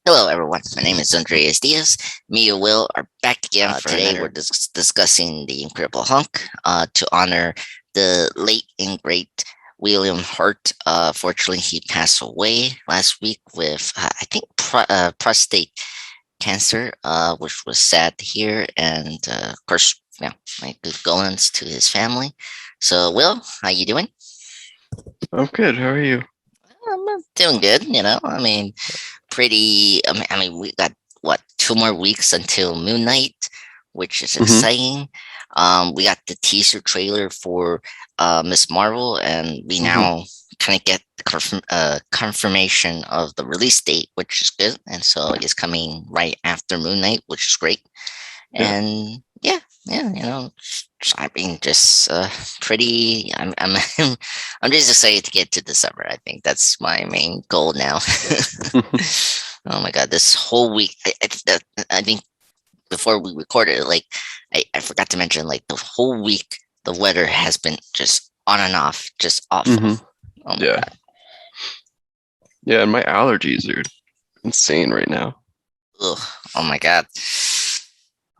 Hello, everyone. My name is Andreas Diaz. Me and Will are back again for today. We're discussing the Incredible Hulk to honor the late and great William Hurt. Fortunately, he passed away last week with, I think, prostate cancer, which was sad to hear. And of course, my good goings to his family. So, Will, how you doing? I'm good. How are you? I'm doing good. Pretty. We got what 2 more weeks until Moon Knight, which is hmm exciting. We got the teaser trailer for Miss Marvel, and we hmm now kind of get the confirmation of the release date, which is good. And so it's coming right after Moon Knight, which is great. Yeah. And yeah, just pretty. I'm I'm just excited to get to December. I think that's my main goal now. Oh my god, this whole week. I think before we recorded, like I forgot to mention, like the whole week the weather has been just on and off, just awful. hmm Oh my Yeah. god. Yeah. And my allergies are insane right now. Ugh. Oh my god.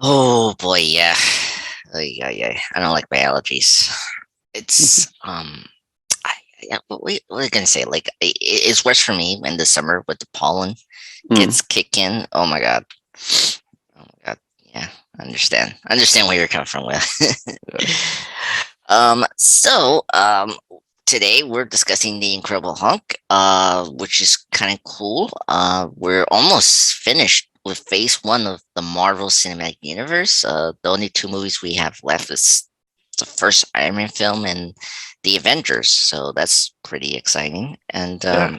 Oh boy, yeah. Oh, yeah. I don't like my allergies. It's yeah, what are you gonna say? Like it's worse for me in the summer with the pollen Mm. gets kick in. Oh my god. Oh my god. Yeah, I understand where you're coming from with. Yeah. So today we're discussing the Incredible Hulk, which is kind of cool. We're almost finished with phase one of the Marvel Cinematic Universe. The only two movies we have left is the first Iron Man film and the Avengers. So that's pretty exciting. And Yeah.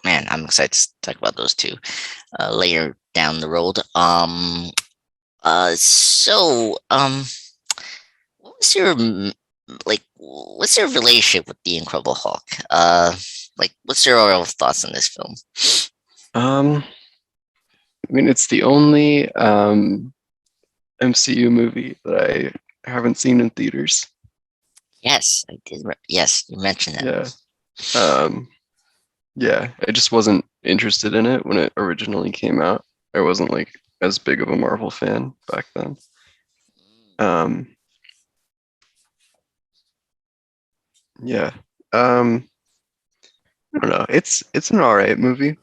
man, I'm excited to talk about those two later down the road. So what was your what's your relationship with the Incredible Hulk? What's your overall thoughts on this film? Um, I mean, it's the only MCU movie that I haven't seen in theaters. Yes, I did. Yes, you mentioned that. Yeah. Um, yeah. I just wasn't interested in it when it originally came out. I wasn't like as big of a Marvel fan back then. Um, yeah. Um, I don't know. It's an all right movie.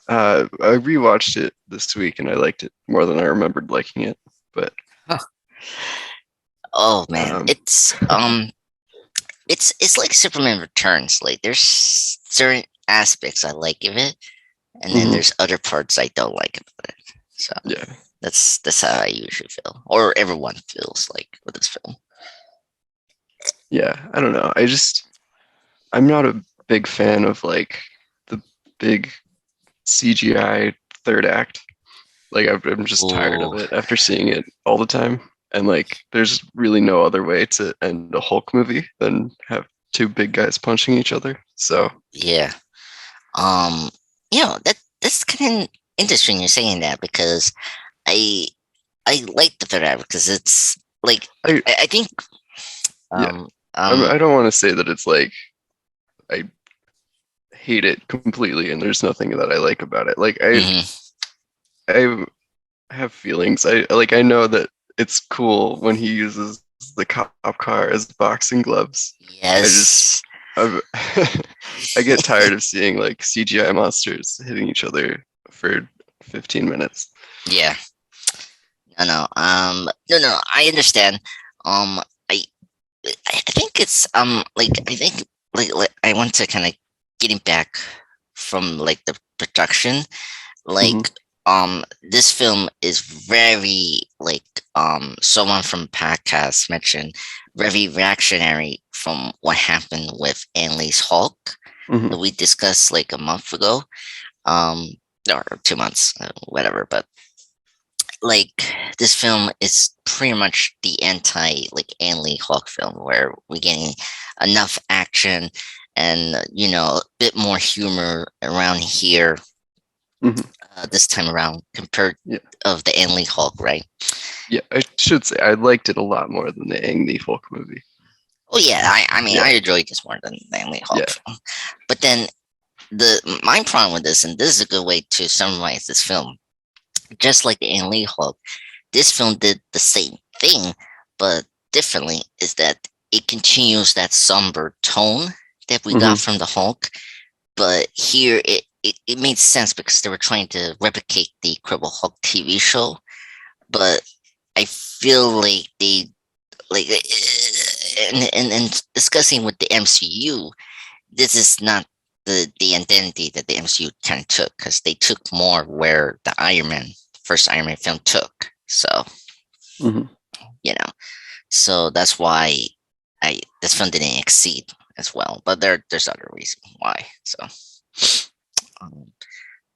I rewatched it this week and I liked it more than I remembered liking it. But Huh. Oh man, um, it's like Superman Returns. Like there's certain aspects I like of it, and then mhm, there's other parts I don't like about it. So yeah, that's how I usually feel, or everyone feels like with this film. yeah. I don't know. I'm not a big fan of like the big CGI third act. Like I'm just tired of Oh it after seeing it all the time. And like, there's really no other way to end a Hulk movie than have two big guys punching each other. So yeah. Um, that's kind of interesting you're saying that because I I like the third act because it's like I I think yeah, um um I don't want to say that it's like I hate it completely and there's nothing that I like about it. Like mhm. I have feelings. I know that it's cool when he uses the cop car as boxing gloves. I just Yes. I I get tired of seeing like CGI monsters hitting each other for 15 minutes. Yeah. No, I understand. Um, I I think it's I think like I want to kind of getting back from like the production. hmm Like this film is very like someone from podcast mentioned very reactionary from what happened with Ang Lee's Hulk hmm that we discussed like a month ago. Um or 2 months, whatever, but like this film is pretty much the anti like Ang Lee Hulk film where we're getting enough action and a bit more humor around here hmm this time around compared Yeah, of the Ang Lee Hulk, right? yeah. I should say I liked it a lot more than the Ang Lee Folk movie. Oh yeah, I mean I Yeah, enjoyed this more than the Ang Lee Hulk yeah. film, but then my problem with this, and this is a good way to summarize this film, just like the Ang Lee Hulk, this film did the same thing, but differently, is that it continues that somber tone that we got from the Hulk, but here it made sense because they were trying to replicate the Incredible Hulk TV show, but I feel like they like and discussing with the MCU, this is not the identity that the MCU kind of took, because they took more where the first Iron Man film took. So you know, so that's why this film didn't exceed as well. But there's other reasons why. So,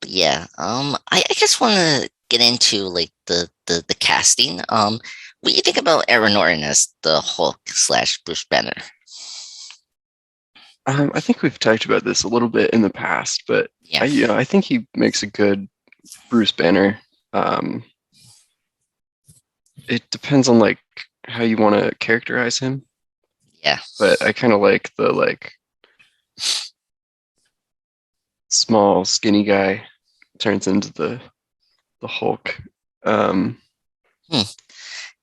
but yeah, I just want to get into like the casting. What do you think about Edward Norton as the Hulk / Bruce Banner? I think we've talked about this a little bit in the past, but Yeah, I think he makes a good Bruce Banner. It depends on like how you want to characterize him. yeah, But I kind of like the like small, skinny guy turns into the Hulk.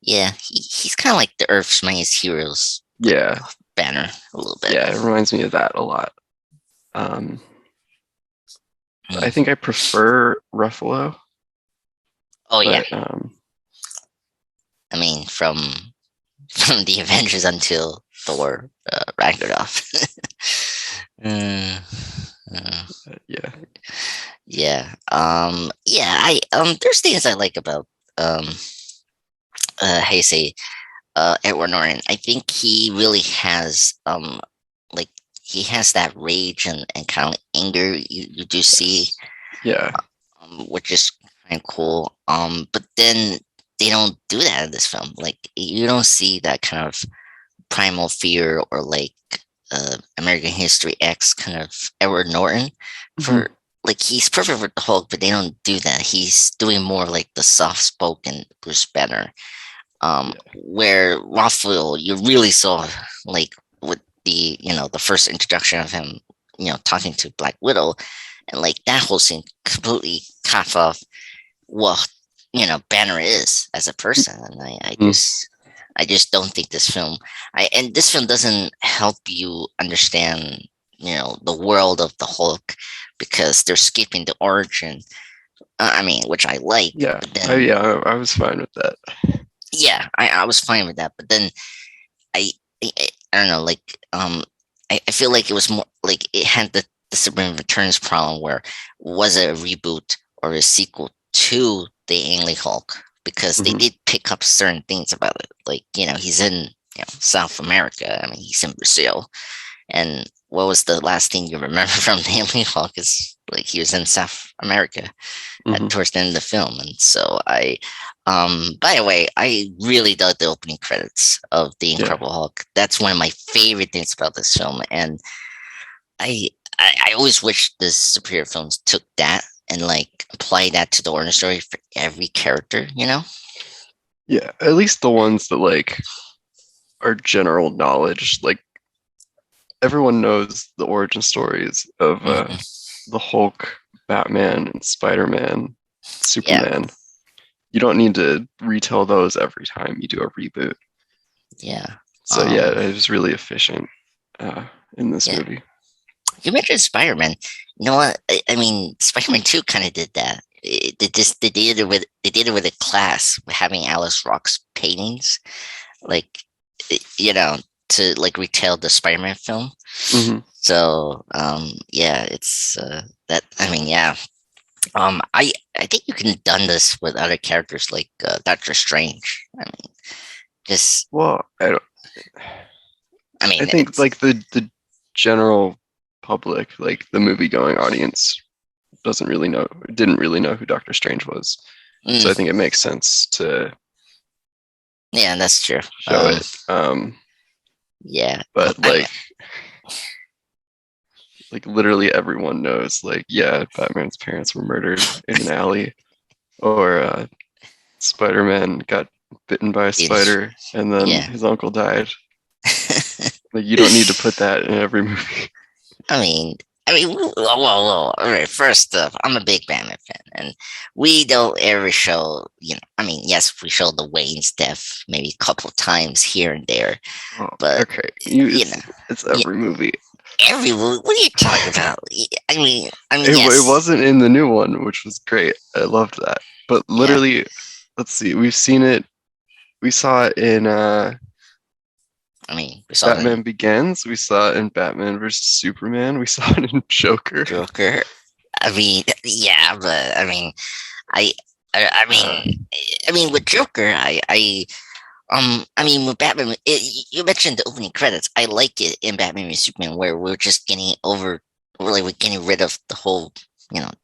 yeah. He's kind of like the Earth's Mightiest Heroes. Yeah, Banner a little bit. yeah, it reminds me of that a lot. I think I prefer Ruffalo. Oh yeah. But, I mean, from the Avengers until Thor Ragnarok. yeah. Yeah. Yeah. There's things I like about how you say Edward Norton. I think he really has like he has that rage and kind of anger you do see. Yeah. Which is kind of cool. But then they don't do that in this film. Like you don't see that kind of primal fear or like American History X kind of Edward Norton for like he's perfect for the Hulk, but they don't do that. He's doing more like the soft spoken Bruce Banner. Where Roth, you really saw like with the the first introduction of him, talking to Black Widow, and like that whole scene completely cut off what Banner is as a person, and I just don't think this film, and this film doesn't help you understand the world of the Hulk because they're skipping the origin. I mean, which I like. Yeah, but then, I was fine with that. Yeah, I was fine with that, but then I don't know, like I feel like it was more like it had the Superman Returns problem, where was it a reboot or a sequel to the Ang Lee Hulk, because they did pick up certain things about it, like he's in South America. I mean, he's in Brazil, and what was the last thing you remember from the Ang Lee Hulk is like he was in South America towards the end of the film. And so by the way, I really dug the opening credits of The Incredible Hulk. That's one of my favorite things about this film, and I always wish the superhero films took that and like apply that to the origin story for every character. Yeah, at least the ones that like are general knowledge. Like everyone knows the origin stories of the Hulk, Batman, and Spider-Man, Superman. Yeah. You don't need to retell those every time you do a reboot. Yeah. So yeah, it was really efficient in this movie. You mentioned Spider-Man. You know what? I mean, Spider-Man 2 kind of did that. They did it with a class, having Alice Rock's paintings, like to like retell the Spider-Man film. So yeah, it's that. I mean, yeah. I think you can have done this with other characters like Doctor Strange. I mean, just I think like the general public, like the movie-going audience, didn't really know who Doctor Strange was. So I think it makes sense to. Yeah, that's true. Show it. Yeah, but like literally everyone knows, like, yeah, Batman's parents were murdered in an alley, or Spider-Man got bitten by a spider and then his uncle died. Like, you don't need to put that in every movie. I mean, I mean, whoa. All right, first off, I'm a big Batman fan, and we don't ever show, I mean, yes, we show the Wayne's death maybe a couple of times here and there, Oh, but, okay. you know, It's y- every movie. every what are you talking about? I mean, It yes, wasn't in the new one, which was great. I loved that. But yeah. literally, let's see. We've seen it. We saw it in I mean, we saw it in Batman Begins. We saw it in Batman versus Superman. We saw it in Joker. Joker. I mean, yeah, but I, Uh, I mean, with Joker, I mean, with Batman, you mentioned the opening credits. I like it in Batman v Superman, where we're just we're getting rid of the whole,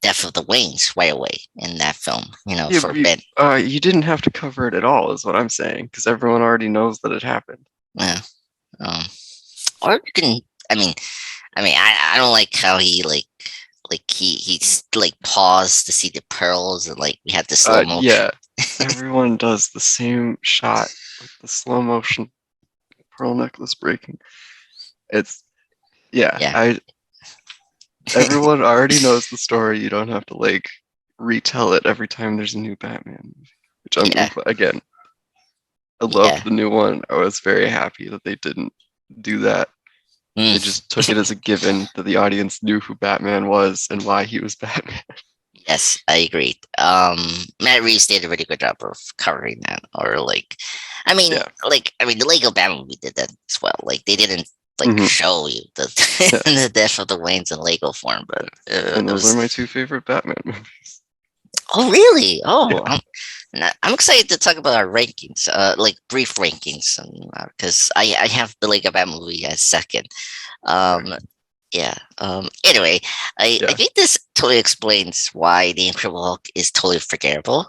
death of the Waynes right away in that film. yeah, For Ben. you didn't have to cover it at all, is what I'm saying, because everyone already knows that it happened. Yeah. Um, or you can. I don't like how he he's like paused to see the pearls and like we had the slow motion. Yeah, everyone does the same shot with the slow motion pearl necklace breaking. It's yeah, Yeah. everyone already knows the story. You don't have to like retell it every time there's a new Batman movie. Which again, I loved Yeah. the new one. I was very happy that they didn't do that. They just took it as a given that the audience knew who Batman was and why he was Batman. Yes, I agree. Matt Reeves did a really good job of covering that. Or the Lego Batman movie did that as well. Like they didn't show you the the death of the Waynes in Lego form, but and those are my two favorite Batman movies. Oh, really? Oh, yeah. I'm excited to talk about our rankings, like brief rankings, because I have the Lego Batman movie as second. Yeah. Anyway, I think this totally explains why the Incredible Hulk is totally forgettable.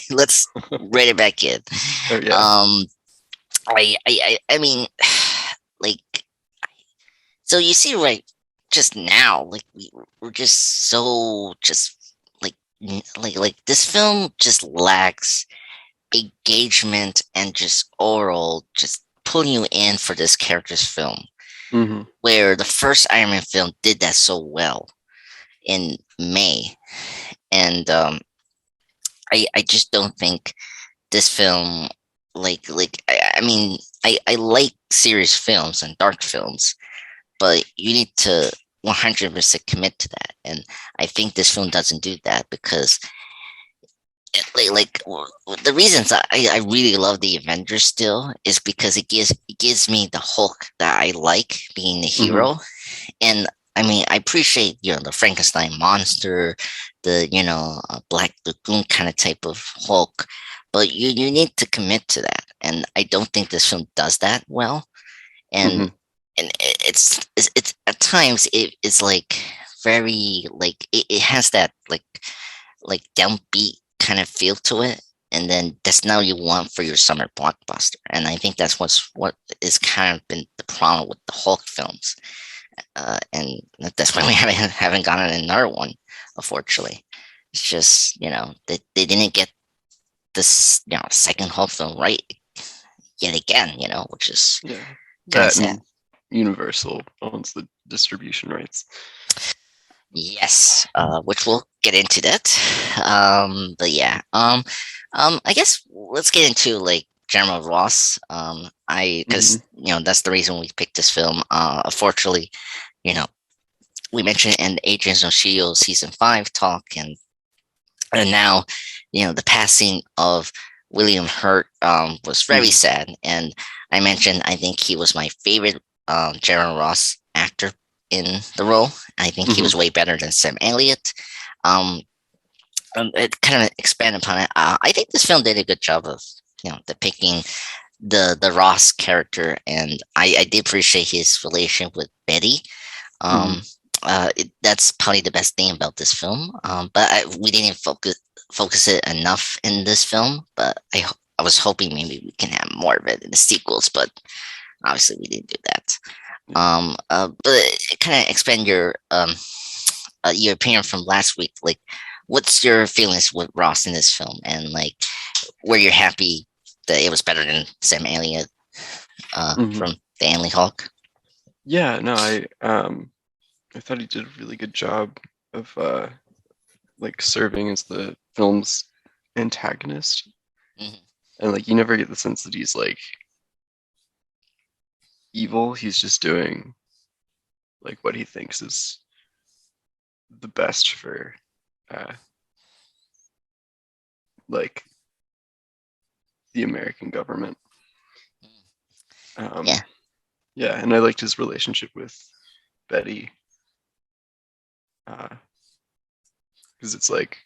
Let's rein it back in. Oh, yeah. I mean, like, so you see, right, just now, like we're just so just like this film just lacks engagement and just overall just pulling you in for this character's film. Where the first Iron Man film did that so well in May, and I just don't think this film I like serious films and dark films, but you need to 100% commit to that, and I think this film doesn't do that because the reasons I really love the Avengers still is because it gives me the Hulk that I like being the hero, and I mean I appreciate the Frankenstein monster, the Black Lagoon kind of type of Hulk, but you need to commit to that, and I don't think this film does that well, and it's at times it's like very like it has that like downbeat kind of feel to it, and then that's now you want for your summer blockbuster, and I think that's what is kind of been the problem with the Hulk films, and that's why we haven't gotten another one, unfortunately. It's just they didn't get this second Hulk film right yet again, which is kind of sad. Universal owns the distribution rights. Yes, which we'll get into that. But yeah, I guess let's get into like General Ross. Because that's the reason we picked this film. Unfortunately, we mentioned in Agents of Shield season 5 talk, and now, the passing of William Hurt was very sad, and I mentioned I think he was my favorite General Ross actor in the role. I think he was way better than Sam Elliott. It kind of expanded upon it. I think this film did a good job of depicting the Ross character, and I did appreciate his relation with Betty. That's probably the best thing about this film. But we didn't focus it enough in this film. But I was hoping maybe we can have more of it in the sequels, but obviously we didn't do that. But kind of expand your opinion from last week. Like, what's your feelings with Ross in this film, and like, were you happy that it was better than Sam Elliott from the Anley Hulk? Yeah, no, I thought he did a really good job of like serving as the film's antagonist, Mhm. and like you never get the sense that he's like evil. He's just doing like what he thinks is the best for uh, like the American government. Yeah, Yeah, and I liked his relationship with Betty because it's like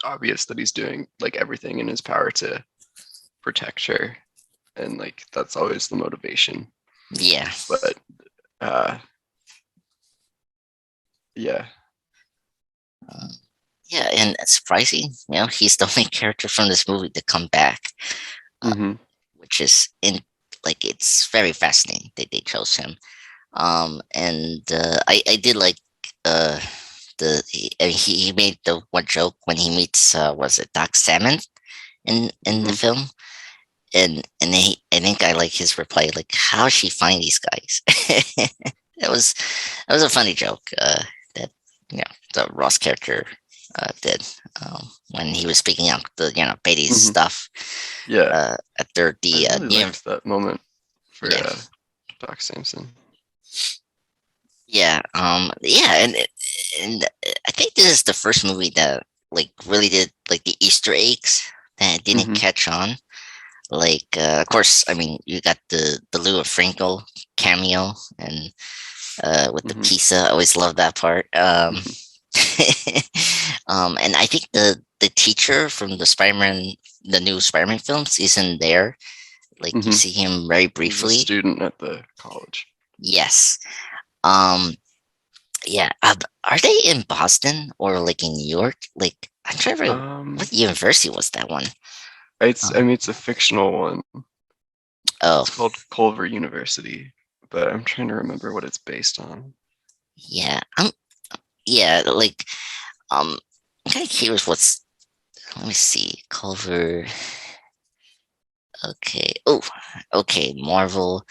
obvious that he's doing like everything in his power to protect her, and like that's always the motivation. yeah. But uh, yeah, Yeah, and it's surprising, he's the only character from this movie to come back, uh, hmm which is like it's very fascinating that they chose him. And I did like uh he made the one joke when he meets was it Doc Salmon in the hmm film, and I think I like his reply, like, how she find these guys. That was a funny joke that the Ross character did when he was speaking out the Beatty's hmm stuff yeah. after I the really liked that moment for yeah. Doc Samson. Yeah, and I think this is the first movie that like really did like the Easter eggs that I didn't hmm catch on. Like, of course, I mean, you got the Louis Frankel cameo and with the hmm pizza. I always love that part. hmm And I think the teacher from the new Spider-Man films, isn't there. Like, you hmm see him very He's a briefly. student at the college. Yes. Um, yeah. Are they in Boston or like in New York? Like, I'm trying to remember Um, what university was that one? I Um, mean, it's a fictional one. oh, It's called Culver University, but I'm trying to remember what it's based on. yeah. Yeah. Like, I'm kind of curious. Let me see. Culver. Okay. Oh, okay. Marvel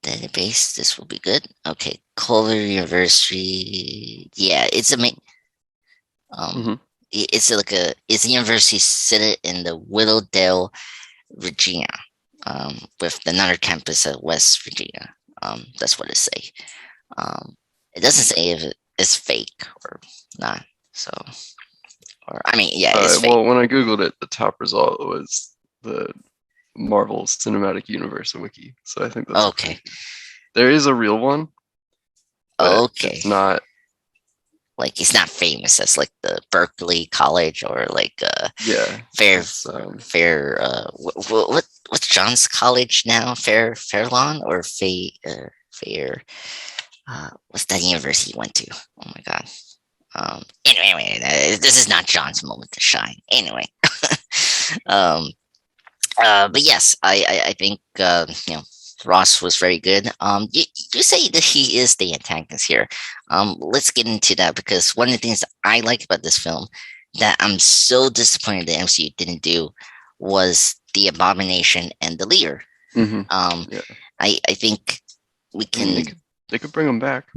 database. This will be good. Okay. Culver University. Yeah, it's a um. hmm It's like it's a university sit in the Willowdale, Virginia, with another campus at West Virginia. That's what it say. Um, it doesn't say if it's fake or not. So, or I mean, yeah, it's fake. Well, when I googled it, the top result was the Marvel Cinematic Universe wiki. So I think that's Okay. pretty good. There is a real one, but Okay. it's not. Like it's not famous as like the Berkeley College or like Yeah, Fair it's Fair what's John's college now? Fairlawn or Fair what's that university he went to? Oh my god. Anyway, this is not John's moment to shine. Anyway. um but yes, I think Ross was very good. You say that he is the antagonist here. Let's get into that because one of the things that I like about this film that I'm so disappointed the MCU didn't do was the Abomination and the Leader. hmm Um, yeah. I think we I mean, can, they could bring them back.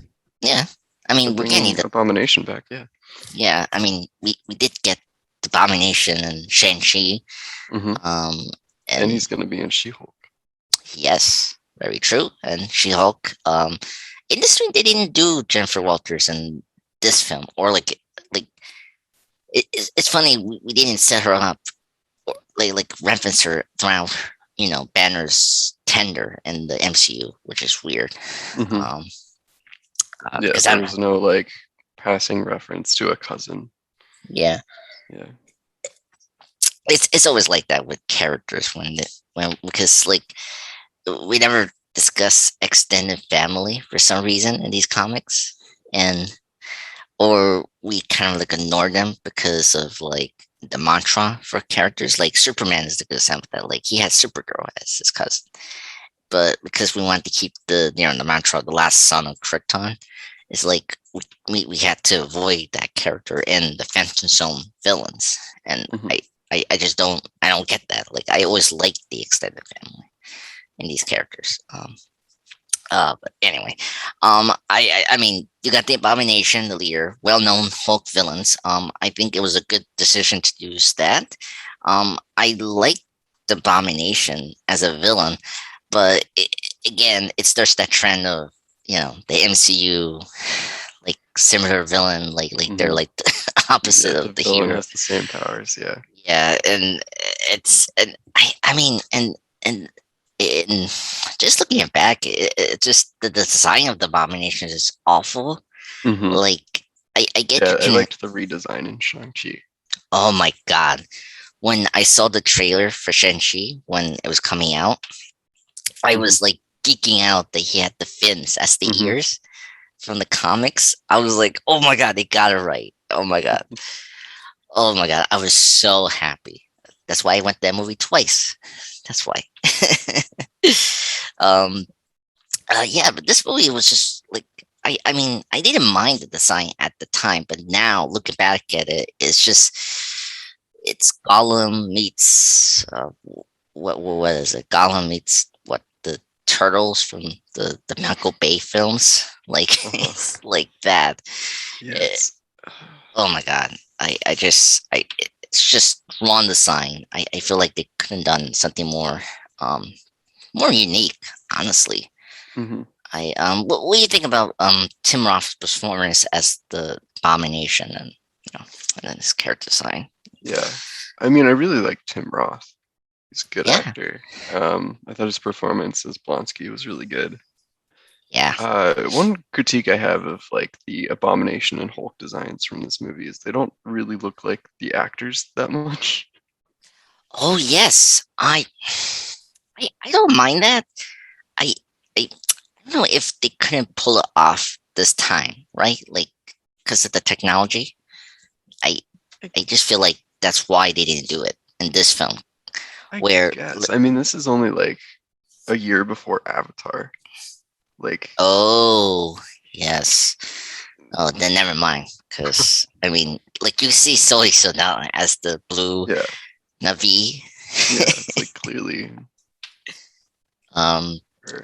yeah. I They're mean, we're getting bringing the, Abomination back. Yeah. yeah. I mean, we did get the Abomination and Shang-Chi. hmm Um, And and he's gonna be in She-Hulk. yes, very true. And She-Hulk. In this film, they didn't do Jennifer Walters in this film, or like it's funny we didn't set her up or like reference her throughout, Banner's tender in the MCU, which is weird. hmm Um, Yeah, because there was no like passing reference to a cousin. yeah, Yeah. it's always like that with characters when because like we never discuss extended family for some reason in these comics, and or we kind of like ignore them because of like the mantra for characters. Like Superman is a good example of that. Like he has Supergirl as his cousin, but because we wanted to keep the mantra, the last son of Krypton, it's like we had to avoid that character in the Phantom Zone villains, and hmm I just don't get that. Like I always liked the extended family in these characters. But anyway, I mean, you got the Abomination, the leader, well-known Hulk villains. I think it was a good decision to use that. I like the Abomination as a villain, but again, it starts that trend of the MCU, like similar villain, like they're like the opposite Yeah, of the villain hero. has the same powers. Yeah. Yeah, and I mean, and just looking back, it just the design of the Abomination is awful. Hmm. Like, I get Yeah, you I can. liked the redesign in Shang-Chi. Oh my god! When I saw the trailer for Shang-Chi when it was coming out, I Hmm. was like geeking out that he had the fins as the Hmm. ears from the comics. I was like, oh my god, they got it right. Oh my god. Oh my god. I was so happy. That's why I went to that movie twice. That's why. um yeah, but this movie was just like I mean, I didn't mind the design at the time, but now looking back at it, it's Gollum meets what is it? Gollum meets what the turtles from the Michael Bay films, like it's like that. Yeah, Eh, oh my god, it's just wrong design. I feel like they could have done something um more unique, honestly. hmm What do you think about Tim Roth's performance as the Abomination and then his character design? Yeah. I mean, I really like Tim Roth. He's a good Yeah, actor. I thought his performance as Blonsky was really good. yeah. One critique I have of like the Abomination and Hulk designs from this movie is they don't really look like the actors that much. Oh yes, I don't mind that. I I don't know if they couldn't pull it off this time, right? Like because of the technology. I I just feel like that's why they didn't do it in this film. I Where guess. I mean, this is only like a year before Avatar. Like, oh yes, oh then never mind. Because I mean, like you see Zoe Saldana as the blue yeah, Navi. yeah, it's like clearly um, her.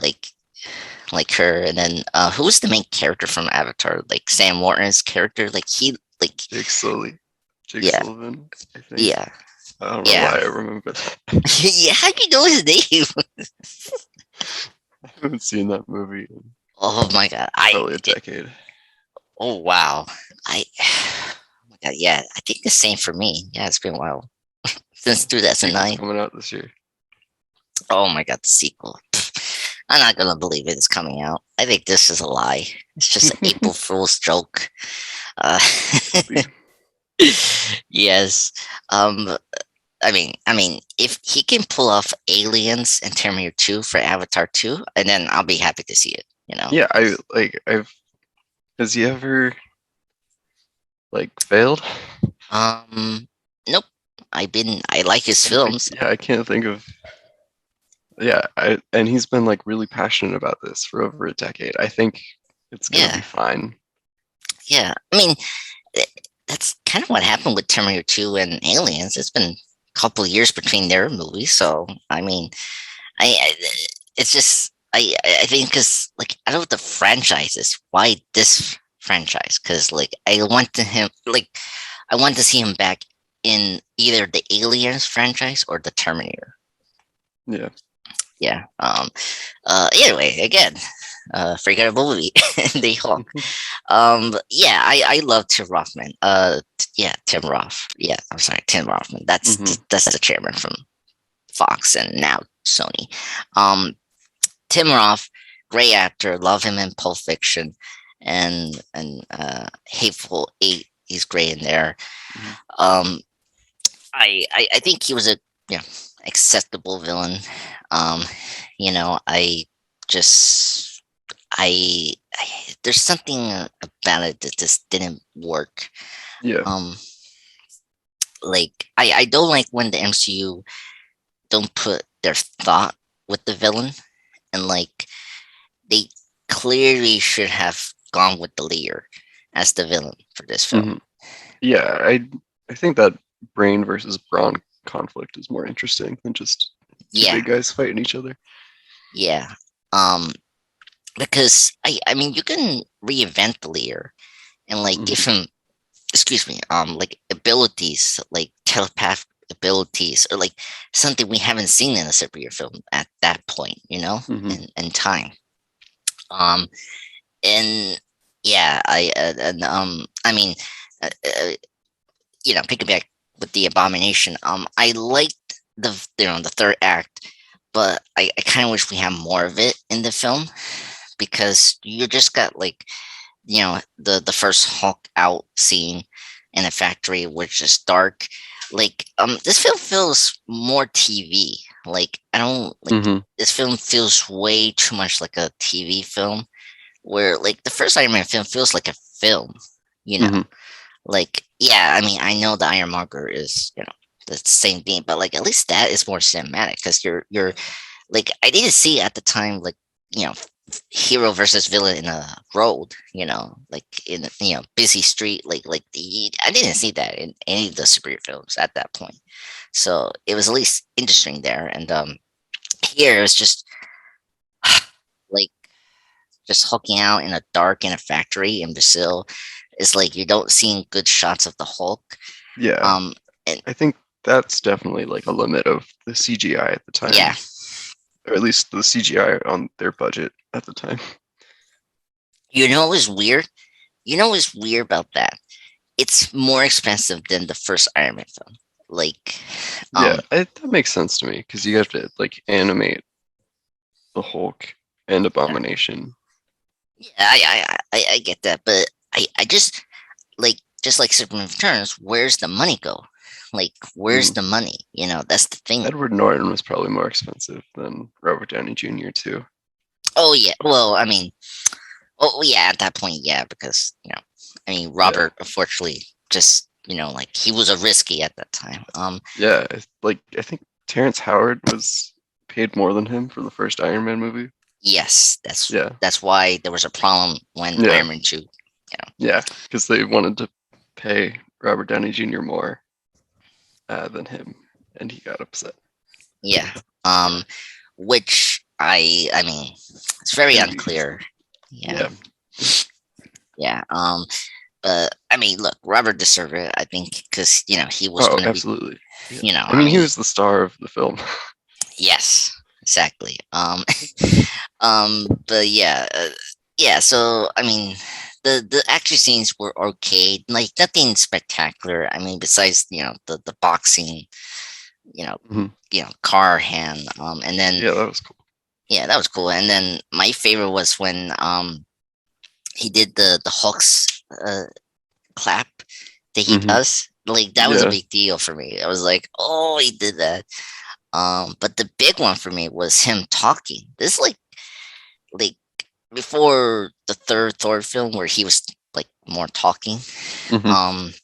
like her, and then who's the main character from Avatar? Like Sam Morton's character, like he, like Jake yeah, Sullivan, I think. yeah, I don't know yeah, why I remember that. yeah. How do you know his name? I haven't seen that movie in Oh my god, probably a decade. oh wow, oh my god, yeah. I think the same for me. Yeah, it's been a while since Sequel's 2009. coming out this year. Oh my god, the sequel. I'm not gonna believe it is coming out. I think this is a lie. It's just an April Fool's joke. Uh, Could be. yes. Um, I mean, if he can pull off Aliens and Terminator 2 for Avatar 2, and then I'll be happy to see it. Yeah, I've has he ever like failed? Um, nope. I like his films. Yeah, I can't think of. Yeah, and he's been like really passionate about this for over a decade. I think it's gonna be Yeah, fine. yeah. I mean, that's kind of what happened with Terminator 2 and Aliens. It's been a couple of years between their movies, so I mean, I it's just I think because like out of the franchises, why this franchise? Because like I want to see him back in either the Aliens franchise or the Terminator. Yeah. Yeah. Anyway, again, forgettable movie. They Hulk. Yeah, I love Tim Rothman. Yeah, Tim Roth. Yeah, I'm sorry, Tim Rothman. Hmm. That's the chairman from Fox and now Sony. Tim Roth, great actor. Love him in Pulp Fiction, and Hateful Eight. He's great in there. Hmm. Um, I think he was a you know acceptable villain. Um, I just I there's something about it that just didn't work. Yeah. Um, like I don't like when the MCU don't put their thought with the villain, and like they clearly should have gone with the leader as the villain for this film. Hmm. Yeah, I think that brain versus brawn conflict is more interesting than just two Yeah, big guys fighting each other. yeah. Um, because I mean you can reinvent the Lear and like give Hmm. him, excuse me, like abilities like telepath abilities or like something we haven't seen in a superhero film at that point, you know, Hmm. in time. Um, and yeah, I mean, uh, uh, you know, picking back with the Abomination, I liked the third act, but I kind of wish we had more of it in the film because you just got like, you know, the first Hulk out scene in a factory, which is dark. Like, this film feels more TV. Like, I don't like Hmm. this film feels way too much like a TV film. Where like the first Iron Man film feels like a film, you know. Hmm. Like, yeah, I mean, I know the Ironmonger is, you know, the same thing, but like at least that is more cinematic because you're like I didn't see at the time like, you know, hero versus villain in a road, you know, like in, you know, busy street, like I didn't see that in any of the superhero films at that point. So it was at least interesting there, and here it was just like just hulking out in a dark in a factory in Brazil. It's like you don't see good shots of the Hulk. Yeah, Um, and I think that's definitely like a limit of the CGI at the yeah, time, or at least the CGI on their budget at the time. you know what's weird? You know what's weird about that? It's more expensive than the first Iron Man film. Like, Yeah, that makes sense to me because you have to like animate the Hulk and yeah, Abomination. yeah, I get that, but I just like Superman Returns, where's the money go? Like, where's Mm. the money? You know, that's the thing. Edward Norton was probably more expensive than Robert Downey Jr. too. Oh yeah, well, I mean, oh yeah, at that point, yeah, because you know, I mean, Yeah, Robert unfortunately just, you know, like he was a risky at that time. yeah. Like I think Terrence Howard was paid more than him for the first Iron Man movie. Yes, Yeah, that's why there was a problem when yeah, Iron Man 2, you know. yeah. Because they wanted to pay Robert Downey Jr. more than him, and he got upset. Yeah. Um which I mean, it's very Can be unclear. understood. Yeah. Yeah. Yeah. But I mean, look, Robert deserved it, I think, because you know, he was Oh, gonna be, absolutely. Yeah. you know, I I mean, he mean, was the star of the film. yes, exactly. But yeah, yeah. So I mean, the action scenes were okay, like nothing spectacular. I mean, besides, you know, the boxing, you know, Mhm. car hand. And then Yeah, that was cool. yeah, that was cool. And then my favorite was when he did the Hulk's clap that he Hmm. does. Like that was a Yeah. big deal for me. I was like, oh, he did that. But the big one for me was him talking. This like before the third Thor film where he was like more talking. Hmm. Um,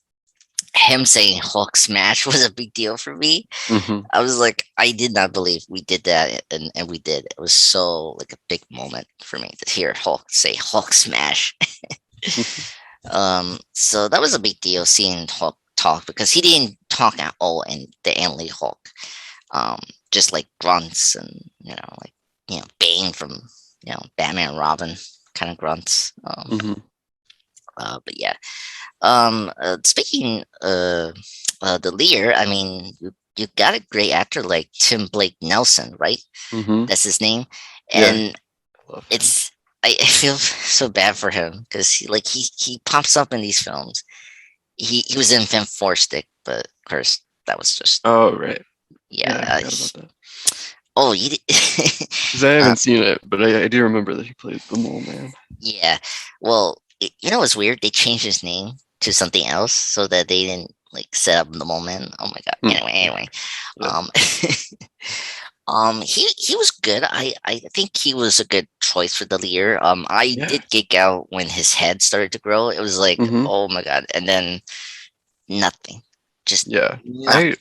him saying Hulk smash was a big deal for me. Hmm. I was like, I did not believe we did that, and we did. It was so like a big moment for me to hear Hulk say Hulk smash. So that was a big deal seeing Hulk talk because he didn't talk at all in the Anley Hulk. Um, just like grunts and, you know, like, you know, Bane from, you know, Batman and Robin kind of grunts. Hmm. But yeah. Speaking the Lear, I mean, you got a great actor like Tim Blake Nelson, right? Hmm. That's his name, Yeah, and I love him. it's I feel so bad for him because he pops up in these films. He was in Film Four Stick, but of course that was just Oh, right. yeah. Yeah, I forgot about that. Oh, you did. Because I uh, haven't seen it, but I do remember that he played the Mole Man. yeah. Well, you know what's weird? They changed his name to something else so that they didn't like set up the moment. Oh my god. Hmm. Anyway. Yeah. Um, he was good. I think he was a good choice for the leader. I Yeah. did geek out when his head started to grow. It was like, Hmm. oh my god, and then nothing, just Yeah. I nothing.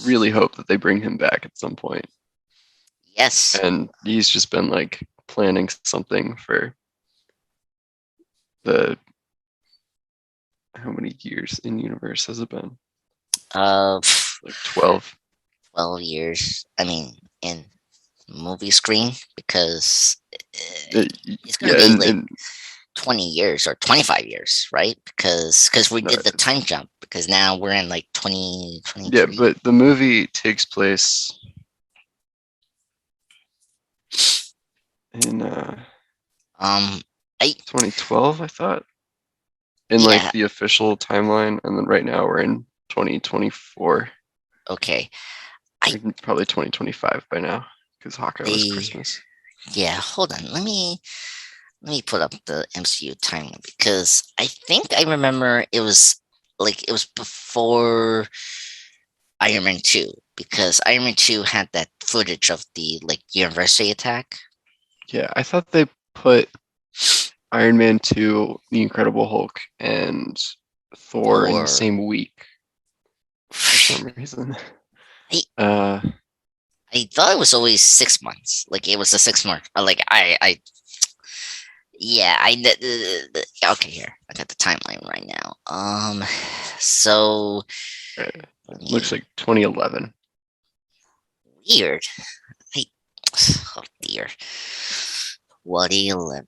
really hope that they bring him back at some point. Yes. And he's just been like planning something for the how many years in universe has it been? Uh, Like 12. 12 years. I mean, in. movie screen because it's gonna Yeah, be like 20 years or 25 years, right? Because we no, did the time jump because now we're in like 2023. yeah, but the movie takes place in I 2012, I thought, in like yeah, the official timeline, and then right now we're in 2024. okay. I Or probably 2025 by now because Hawkeye was the Christmas. Yeah, hold on. Let me put up the MCU timeline because I think I remember it was before Iron Man 2 because Iron Man 2 had that footage of the like university attack. Yeah, I thought they put Iron Man 2, The Incredible Hulk, and Thor in the Or same week for some reason. I Uh, I thought it was always 6 months. Like it was a 6 month. Like yeah, okay, here. I got the timeline right now. So it let looks me like 2011. weird. I, oh dear. 2011.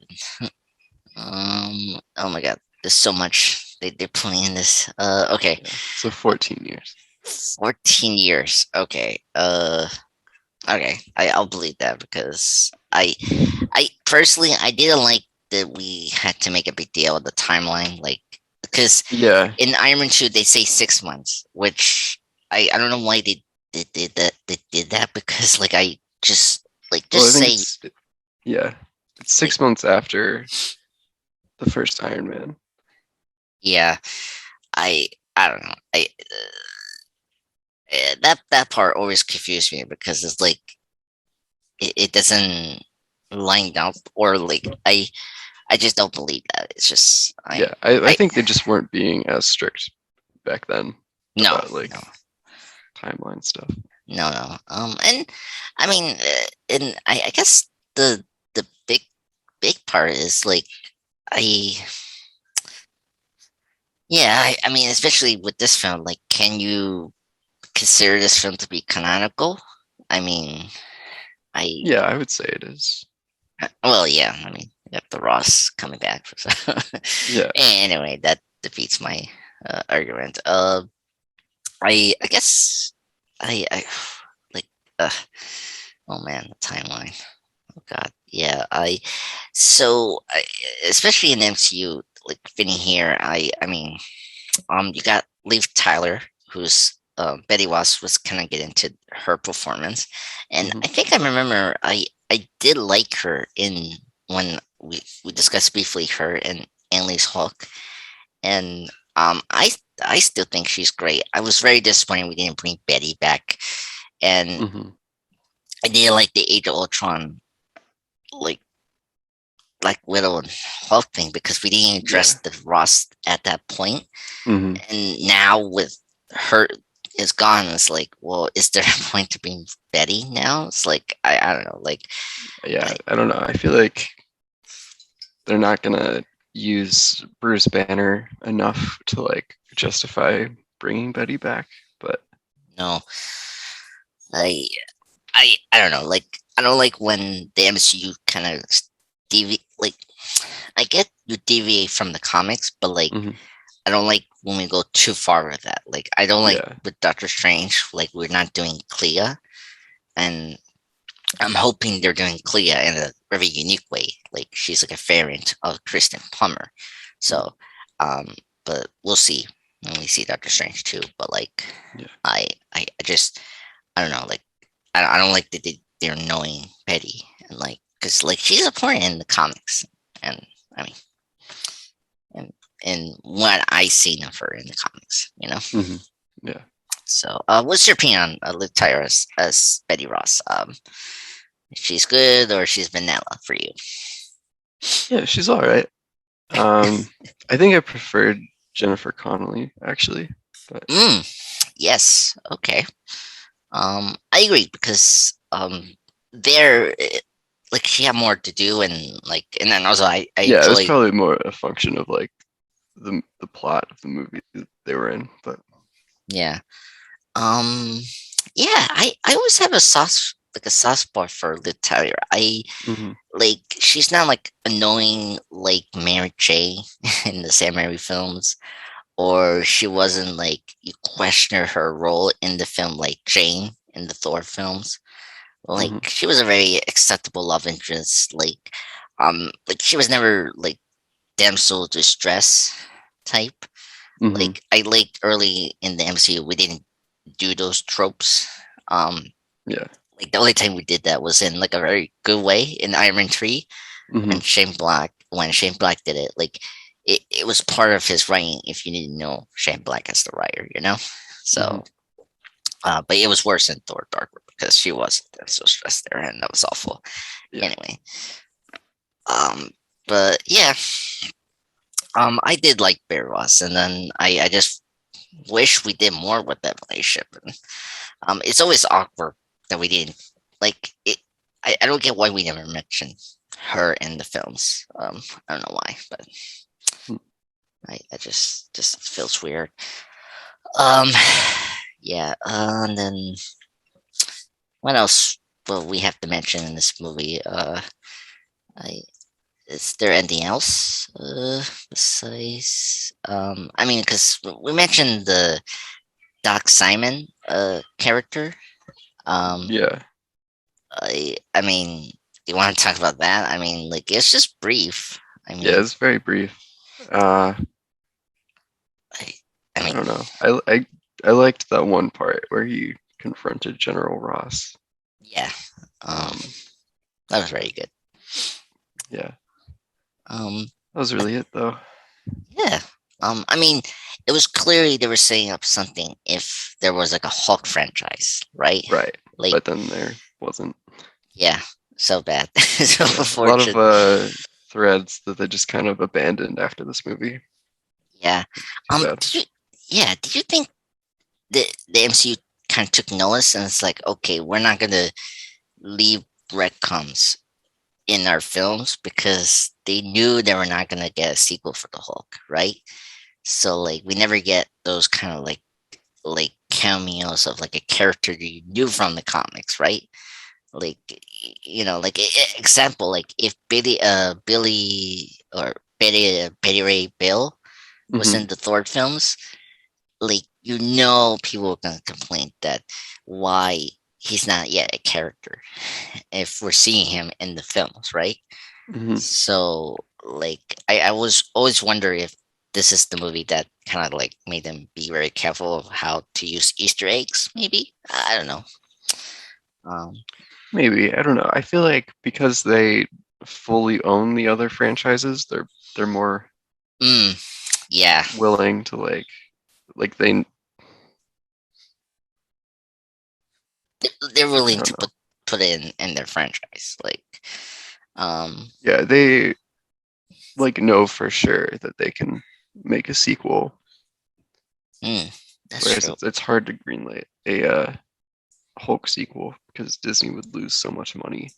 Oh my god, there's so much they're playing this. Okay. Yeah, so 14 years. 14 years. Okay. Okay. I'll believe that because I personally I didn't like that we had to make a big deal of the timeline, like because Yeah, in Iron Man 2 they say 6 months, which I don't know why they did that because like I well, I just think say it's like 6 months after the first Iron Man. yeah. I I don't know. That part always confused me because it's like it doesn't line up or like I just don't believe that. It's just Yeah, I I think they just weren't being as strict back then no about like no timeline stuff. no. And I mean, and I guess the big part is like I yeah I mean especially with this film, like can you consider this film to be canonical? I mean, I Yeah, I would say it is. well yeah. I mean, you got the Ross coming back. So. Yeah, Anyway, that defeats my argument. I guess I like uh, oh man, the timeline. Oh god, yeah. Especially in MCU, like Vinny here. I mean, you got Liv Tyler, who's Betty Ross was kind of get into her performance, and hmm I think I remember I did like her in when we discussed briefly her in Annalise Hulk, and I still think she's great. I was very disappointed we didn't bring Betty back, and hmm I did like the Age of Ultron like Black Widow and Hulk thing because we didn't yeah, address the Ross at that point, hmm and now with her is gone, it's like, well, is there a point to bring Betty now? It's like I don't know, like yeah. I I don't know. I feel like they're not gonna use Bruce Banner enough to like justify bringing Betty back. But no, I I don't know, like I don't like when the MCU kind of deviate. Like I get you deviate from the comics, but like mhm, I don't like when we go too far with that. Like I don't like yeah, with Doctor Strange, like we're not doing Clea, and I'm hoping they're doing Clea in a very unique way. Like she's like a variant of Kristen Plummer. mhm, So, um, but we'll see when we see Doctor Strange too. But like, yeah, I just I don't know. Like I don't like that they're knowing Betty and like because like she's important in the comics, and I mean, and what I seen of her in the comics, you know. hmm yeah, So, what's your opinion on Liv Tyler as Betty Ross? She's good or she's vanilla for you? yeah. She's all right. I think I preferred Jennifer Connelly actually, but Yes. Okay. I agree because there, like she had more to do and like, and then also I yeah, it was enjoy. probably more a function of like the plot of the movie that they were in. But Yeah. Um. Yeah. I always have a soft like a soft spot for Liv Tyler. I Hmm. like she's not like annoying like Mary J in the Sam Raimi films, or she wasn't like you question her role in the film like Jane in the Thor films. Like Hmm. she was a very acceptable love interest. Like she was never like damsel distress type. Hmm. Like I liked early in the MCU, we didn't do those tropes. Um, Yeah. like the only time we did that was in like a very good way in Iron Man 3 Hmm. and Shane Black did it. Like it was part of his writing if you didn't know Shane Black as the writer, you know? Hmm. So but it was worse in Thor Dark World because she wasn't so stressed there and that was awful. Yeah. Anyway. Um but yeah, I did like Bear Ross and then I just wish we did more with that relationship. And, it's always awkward that we didn't like it. I don't get why we never mentioned her in the films. I don't know why, but Hmm. I just feels weird. Um, yeah. And then what else? Well, we have to mention in this movie. I is there anything else besides? I mean, because we mentioned the Doc Simon character. Um, Yeah. I mean, do you want to talk about that? I mean, like it's just brief. I Yeah. mean, It's very brief. Uh, I, I I mean, don't know. I liked that one part where he confronted General Ross. yeah. Um, Um, that was very good. yeah. Um, That was really it, though. yeah. I mean, it was clearly they were setting up something if there was like a Hulk franchise, right? Right. Like, But then there wasn't. yeah, so bad, so Yeah. A lot of unfortunate. threads that they just kind of abandoned after this movie. Yeah. Too bad. Did you? Yeah. Did you think the MCU kind of took notice and it's like, okay, we're not gonna leave breadcrumbs in our films because they knew they were not gonna get a sequel for the Hulk, right? So like we never get those kind of like cameos of like a character you knew from the comics, right? Like like example, like if Billy or Betty Ray Bill was Hmm. in the Thor films, like people are gonna complain that why he's not yet a character if we're seeing him in the films, right? Hmm. So like I was always wonder if this is the movie that kind of like made them be very careful of how to use Easter eggs, maybe. I don't know. Um Maybe. I don't know. I feel like because they fully own the other franchises, they're more mm, yeah. willing to like they They're I willing don't to know. put it in their franchise. Like um Yeah, they like know for sure that they can make a sequel, mm, that's whereas true. it's hard to greenlight a Hulk sequel because Disney would lose so much money.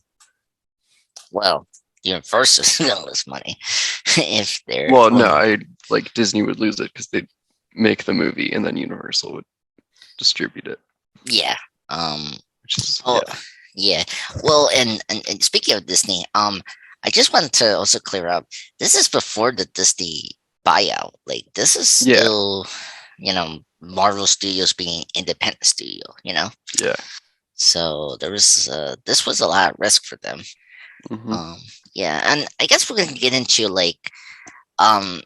Well, Universal is gonna lose money if they're Well, no, well, I like Disney would lose it because they'd make the movie and then Universal would distribute it, yeah. Um which is oh yeah, yeah. Well, and speaking of Disney, I just wanted to also clear up this is before the Disney buyout. Like this is yeah, still, Marvel Studios being independent studio. yeah. So there was this was a lot of risk for them. Hmm. Um yeah, and I guess we're gonna get into like um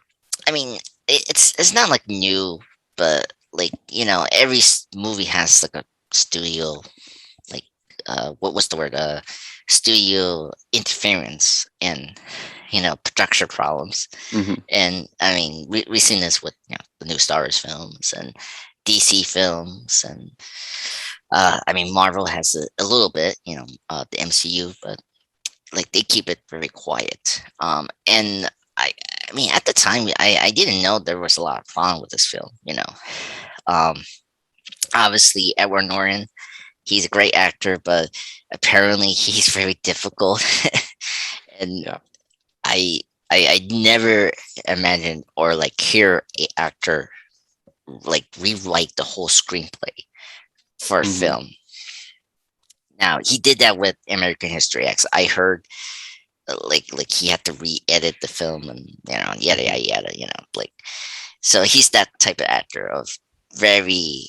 I mean it's not like new, but like, every movie has like a studio like what was the word studio interference and production problems. Hmm. And I mean we've seen this with the new Star Wars films and DC films, and I mean Marvel has a little bit, the MCU, but like they keep it very quiet. And I mean at the time I didn't know there was a lot of problem with this film. um Obviously Edward Norton, he's a great actor, but apparently he's very difficult. And Yeah. I, I never imagined or like hear a actor like rewrite the whole screenplay for a Hmm. film. Now he did that with American History X. I heard like he had to re-edit the film and yada yada yada. So he's that type of actor of very.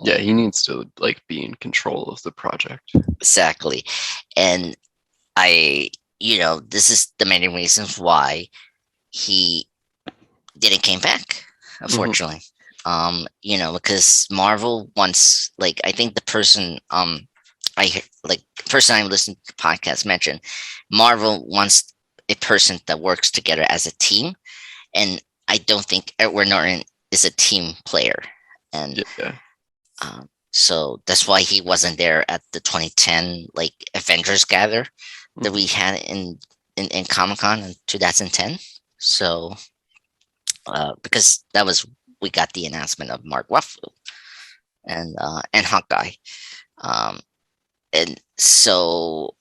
Yeah, he needs to like be in control of the project. Exactly, and this is the many reasons why he didn't came back, unfortunately. Because Marvel wants, like, I think the person I listened to the podcast mentioned Marvel wants a person that works together as a team, and I don't think Edward Norton is a team player, and so that's why he wasn't there at the 2010 like Avengers gather that we had in Comic-Con in 2010. So because that was we got the announcement of Mark Ruffalo and Hawkeye, and so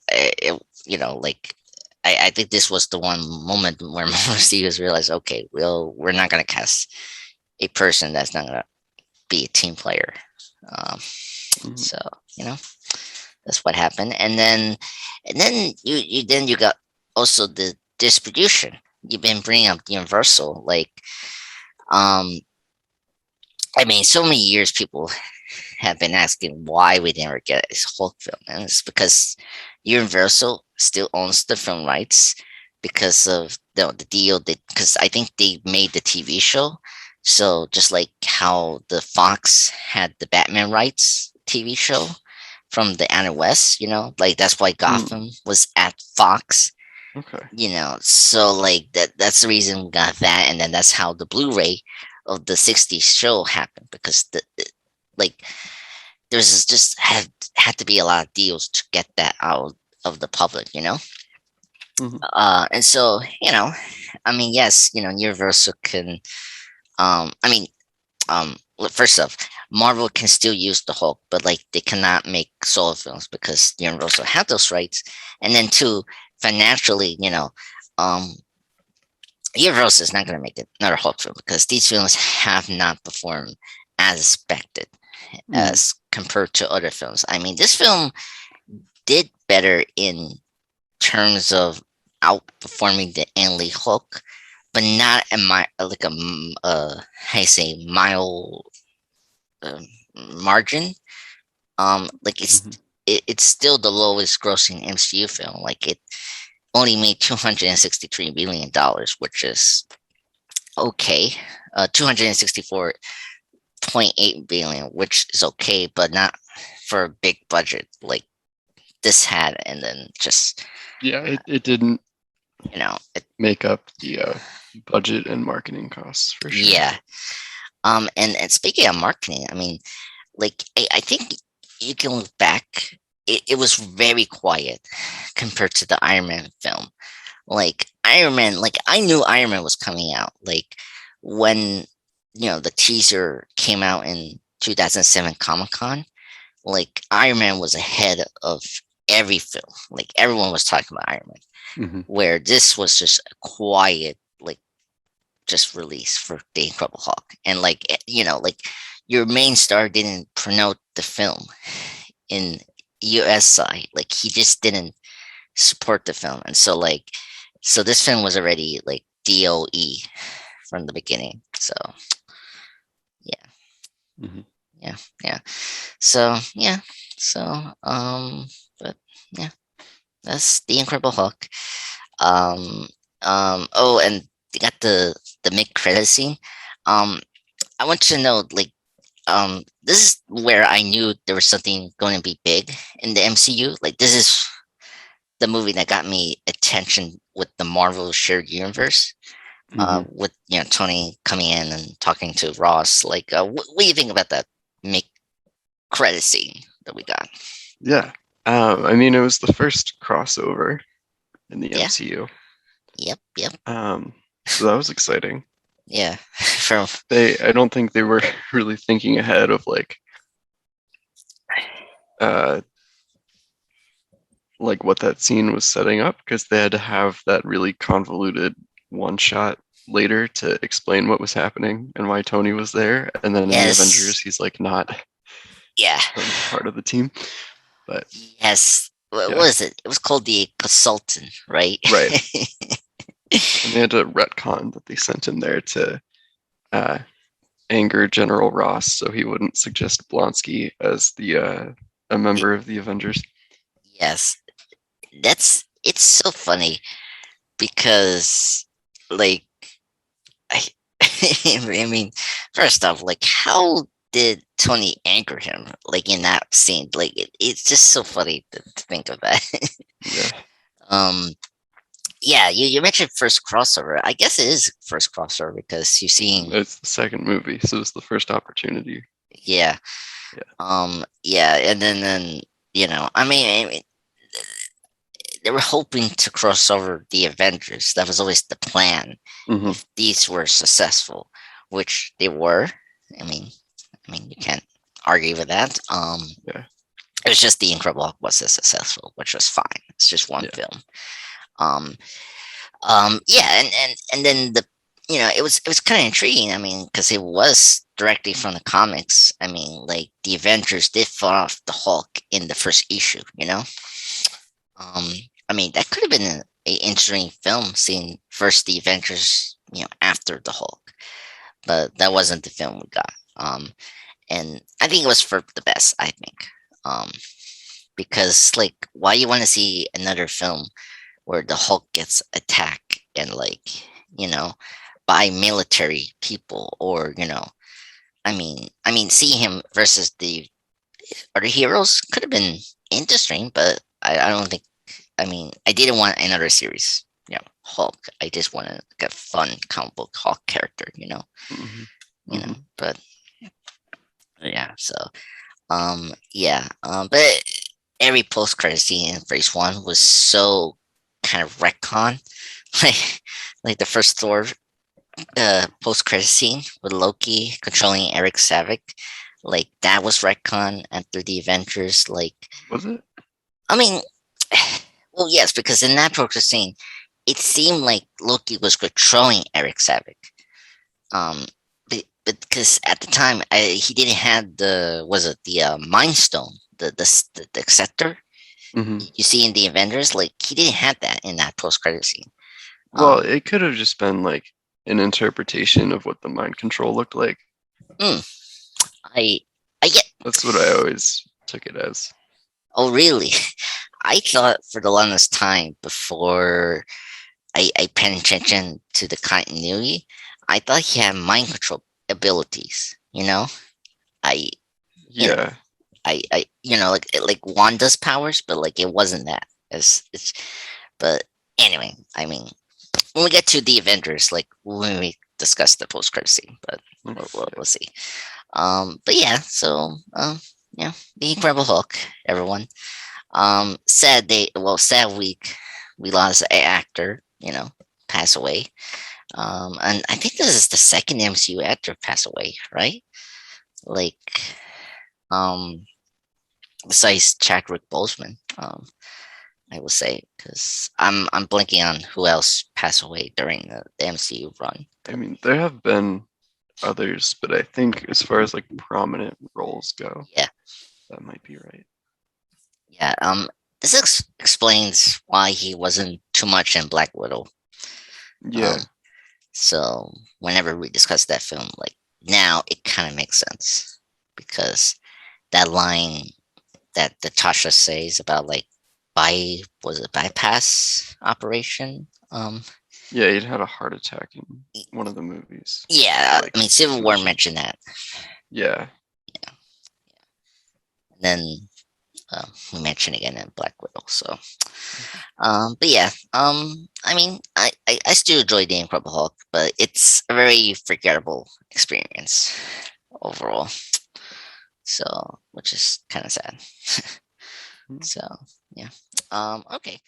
I think this was the one moment where Marvel Studios realized, okay, we're not going to cast a person that's not going to be a team player. So that's what happened, and then you got also the distribution. You've been bringing up Universal, so many years people have been asking why we never get a Hulk film, and it's because Universal still owns the film rights because of the deal because I think they made the TV show. So just like how the Fox had the Batman rights TV show from the Anna West, that's why Gotham was at Fox. Okay. So like that's the reason we got that, and then that's how the Blu-ray of the 60s show happened, because there's just had to be a lot of deals to get that out of the public, and so yes, Universal can first off, Marvel can still use the Hulk, but they cannot make solo films because Universal have those rights. And then two, financially, Universal is not going to make another Hulk film because these films have not performed as expected as compared to other films. This film did better in terms of outperforming the Ang Lee Hulk, but not mile margin. It's still the lowest grossing MCU film. It only made $263 million, which is okay. 264.8 billion, which is okay, but not for a big budget like this had. And then just it didn't make up the budget and marketing costs for sure. Yeah. And speaking of marketing, I think you can look back, it was very quiet compared to the Iron Man film. Iron Man, I knew Iron Man was coming out. When the teaser came out in 2007 Comic-Con, Iron Man was ahead of every film. Everyone was talking about Iron Man. Where this was just a quiet, just release for the Incredible Hulk, and your main star didn't promote the film in US side, he just didn't support the film, and so this film was already DOE from the beginning. So but yeah, that's the Incredible Hulk. And they got the mid-credit scene. I want you to know, this is where I knew there was something going to be big in the MCU. This is the movie that got me attention with the Marvel shared universe. With Tony coming in and talking to Ross. What do you think about that mid-credit scene that we got? Yeah, it was the first crossover in the MCU. Yep. So that was exciting. Yeah. I don't think they were really thinking ahead of what that scene was setting up, because they had to have that really convoluted one shot later to explain what was happening and why Tony was there. And then in the Avengers, he's not part of the team. But Yes. What yeah, was it? It was called the Consultant, right? right. And they had a retcon that they sent in there to uh, anger General Ross, so he wouldn't suggest Blonsky as the a member of the Avengers. Yes. It's so funny because like I I mean, first off, like how did Tony anger him like in that scene? Like it's just so funny to think of that. Yeah, um yeah, you mentioned first crossover. I guess it is first crossover because you're seeing it's the second movie, so it's the first opportunity. yeah. Yeah. Yeah, and then I mean they were hoping to cross over the Avengers. That was always the plan Hmm. if these were successful, which they were. I mean, you can't argue with that. Yeah. It was just the Incredible Hulk wasn't successful, which was fine. It's just one Yeah. film. Um, yeah, and then it was kind of intriguing. I mean, because it was directly from the comics. I mean, like the Avengers did fought off the Hulk in the first issue. Um, I mean, that could have been an interesting film, seeing first the Avengers, after the Hulk, but that wasn't the film we got. And I think it was for the best. I think, um, because like, why you want to see another film where the Hulk gets attacked and you know, by military people, or see him versus the other heroes could have been interesting, but I don't think. I mean, I didn't want another series. Hulk. I just wanted like a fun comic book Hulk character. Hmm. You know. Hmm. But yeah. So yeah. But every post credit scene in Phase One was so kind of retcon, like the first Thor post credit scene with Loki controlling Eric Savick. Like that was retcon after the Avengers. Like, Was it? I mean, well, yes, because in that post credit scene, it seemed like Loki was controlling Eric Savick. Um, but because at the time he didn't have the Mind Stone, the scepter Hmm. you see in the Avengers, like he didn't have that in that post credit scene. Well, Um, it could have just been like an interpretation of what the mind control looked like. mm, I I get. That's what I always took it as. Oh, really? I thought for the longest time before I paid attention to the continuity, I thought he had mind control abilities. I you know Yeah. like Wanda's powers, but like it wasn't that. It's but anyway, I mean, when we get to the Avengers, like when we discuss the post credit scene, but we'll see. But yeah, so the Incredible Hulk, everyone. Sad week. We lost an actor, pass away. And I think this is the second MCU actor pass away, right? Like, um, besides Chadwick Boseman, I will say, because I'm blanking on who else passed away during the MCU run. I mean, there have been others, but I think as far as like prominent roles go, Yeah, that might be right. yeah. This explains why he wasn't too much in Black Widow. Um, Yeah. so whenever we discuss that film, like now it kind of makes sense because that line that Natasha says about like was it bypass operation? Yeah, he'd had a heart attack in one of the movies. Yeah, Like I mean Civil War finishing. mentioned that. Yeah. Yeah, and then we mentioned again in Black Widow. So, but yeah, I mean, I still enjoy the Incredible Hulk, but it's a very forgettable experience overall. So, which is kind of sad. Mhm. So, yeah. Okay.